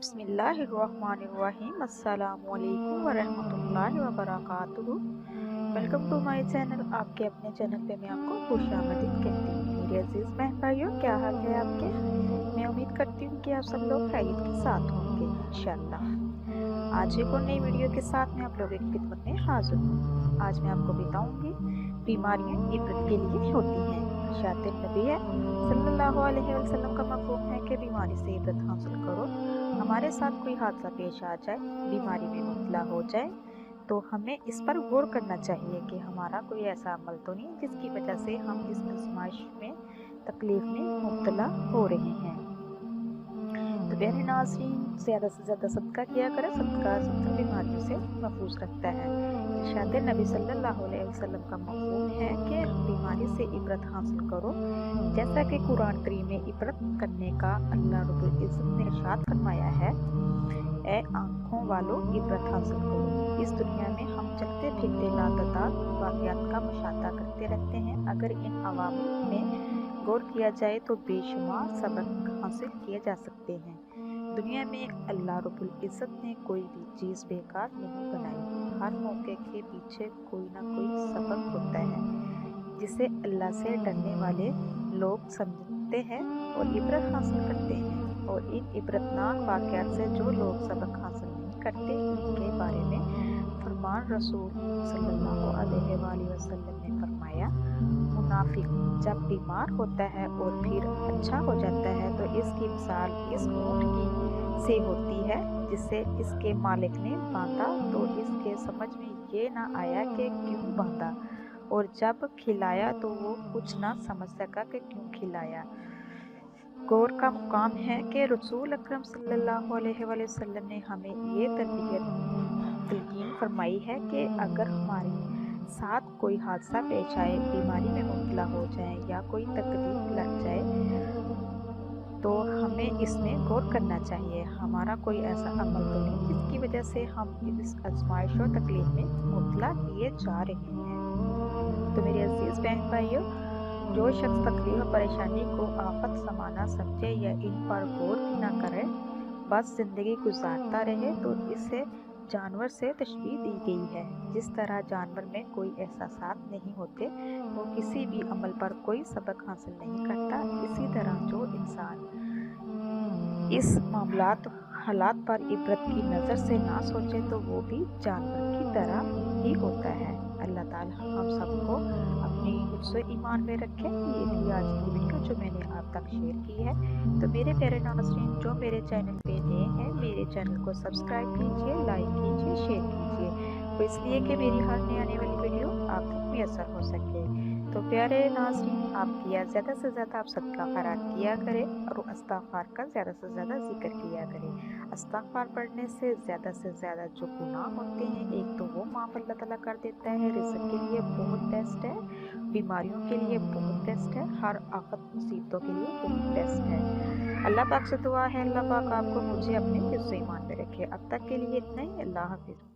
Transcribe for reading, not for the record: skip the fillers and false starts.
बिस्मिल्लाहिर्रहमानिर्रहीम अस्सलामुअलैकुम वरहमतुल्लाहि वबरकातुहू। Welcome to my channel. आपके अपने चैनल पे मैं आपको खुशामदीद कहती हूँ। मेरे अजीज बहन भाइयों, क्या हाल है आपके? मैं उम्मीद करती हूँ कि आप सब लोग खैरियत के साथ होंगे इंशाल्लाह। आज एक और नई वीडियो के साथ मैं आप लोगों की खिदमत में हाजिर हूँ। आज मैं आपको बताऊंगी बीमारियाँ इबरत के लिए होती हैं। इरशाद नबी है सल्लल्लाहु अलैहि वसल्लम का मफ़हूम है कि बीमारी से इबरत हासिल करो। हमारे साथ कोई हादसा पेश आ जाए, बीमारी में मुब्तला हो जाए, तो हमें इस पर गौर करना चाहिए कि हमारा कोई ऐसा अमल तो नहीं जिसकी वजह से हम इस आजमाइश में, तकलीफ में मुब्तला हो रहे हैं। तो प्यारे नाज़रीन, ज़्यादा से ज़्यादा सदका किया करें। सदका 70 बीमारियों से महफूज रखता है। इरशाद नबी सल्लल्लाहु अलैहि वसल्लम का मफ़हूम है कि बीमारी से इबरत हासिल करो, जैसा कि कुरान करीम में इबरत करने का अल्लाह रब्बुल इज़्ज़त ने इरशाद फरमाया है, ए आँखों वालों इबरत हासिल करो। इस दुनिया में हम चलते फिरते लातादाद वाक़यात का मुशाहदा करते रहते हैं। अगर इन अवामिल में गौर किया जाए तो बेशुमार सबक हासिल किए जा सकते हैं। दुनिया में अल्लाह रब्बुल इज़्ज़त ने कोई भी चीज़ बेकार नहीं बनाई। हर मौके के पीछे कोई ना कोई सबक होता है, जिसे अल्लाह से डरने वाले लोग समझते हैं और इबरत हासिल करते हैं। और इन इबरतनाक वाक़यात से जो लोग सबक हासिल नहीं करते, उनके बारे में फरमान रसूल सल्लल्लाहु अलैहि वसल्लम ने फरमाया, मुनाफिक जब बीमार होता है और फिर अच्छा हो जाता है तो इसकी मिसाल इस ऊँट की से होती है जिसे इसके मालिक ने बांधा तो इसके समझ में ये ना आया कि क्यों बांधा, और जब खिलाया तो वो कुछ ना समझ सका कि क्यों खिलाया। गौर का मुकाम है कि रसूल अकरम सल्लल्लाहु अलैहि वसल्लम ने हमें ये तलकीन फरमाई है कि अगर हमारे साथ कोई हादसा पेश आए, बीमारी में मुब्तला हो जाए या कोई तकलीफ लग जाए, तो हमें इसमें गौर करना चाहिए। हमारा कोई ऐसा अमल तो नहीं जिसकी वजह से हम इस आजमाइश और तकलीफ में मुब्तला किए जा रहे हैं। तो मेरे अजीज बहन भाइयों, जो शख्स तकलीफ और परेशानी को आफत समाना समझे या इन पर गौर भी ना करे, बस जिंदगी गुजारता रहे, तो इसे जानवर से तशबीह दी गई है। जिस तरह जानवर में कोई एहसासात नहीं होते, वो किसी भी अमल पर कोई सबक हासिल नहीं करता, इसी तरह जो इंसान इस मामलात हालात पर इबरत की नज़र से ना सोचे तो वो भी जानवर की तरह ही होता है। अल्लाह ताला हम सबको अपनी हिफ्ज़ ईमान में रखे। ये थी आज की वीडियो जो मैंने आप तक शेयर की है। तो मेरे प्यारे नाज़रीन, जो मेरे चैनल पे नए हैं, मेरे चैनल को सब्सक्राइब कीजिए, लाइक कीजिए, शेयर कीजिए, तो इसलिए कि मेरी हर नई आने वाली वीडियो आप तक मैसर हो सके। तो प्यारे नाज़रीन, आप किया ज़्यादा से ज़्यादा आप सदका खैरात किया करें और इस्तिग़फ़ार का ज़्यादा से ज़्यादा ज़िक्र किया करें। इस्तिग़फ़ार पढ़ने से ज़्यादा जो गुनाह होते हैं, एक तो वो माफ़ अल्लाह ताला कर देता है। रिज़्क़ के लिए बहुत बेस्ट है, बीमारियों के लिए बहुत बेस्ट है, हर आफ़त मुसीबतों के लिए बहुत बेस्ट है। अल्लाह पाक से दुआ है, अल्लाह पाक आपको मुझे अपने हिफ्ज़ ईमान में रखे। अब तक के लिए इतना ही। अल्लाह हाफ़िज़।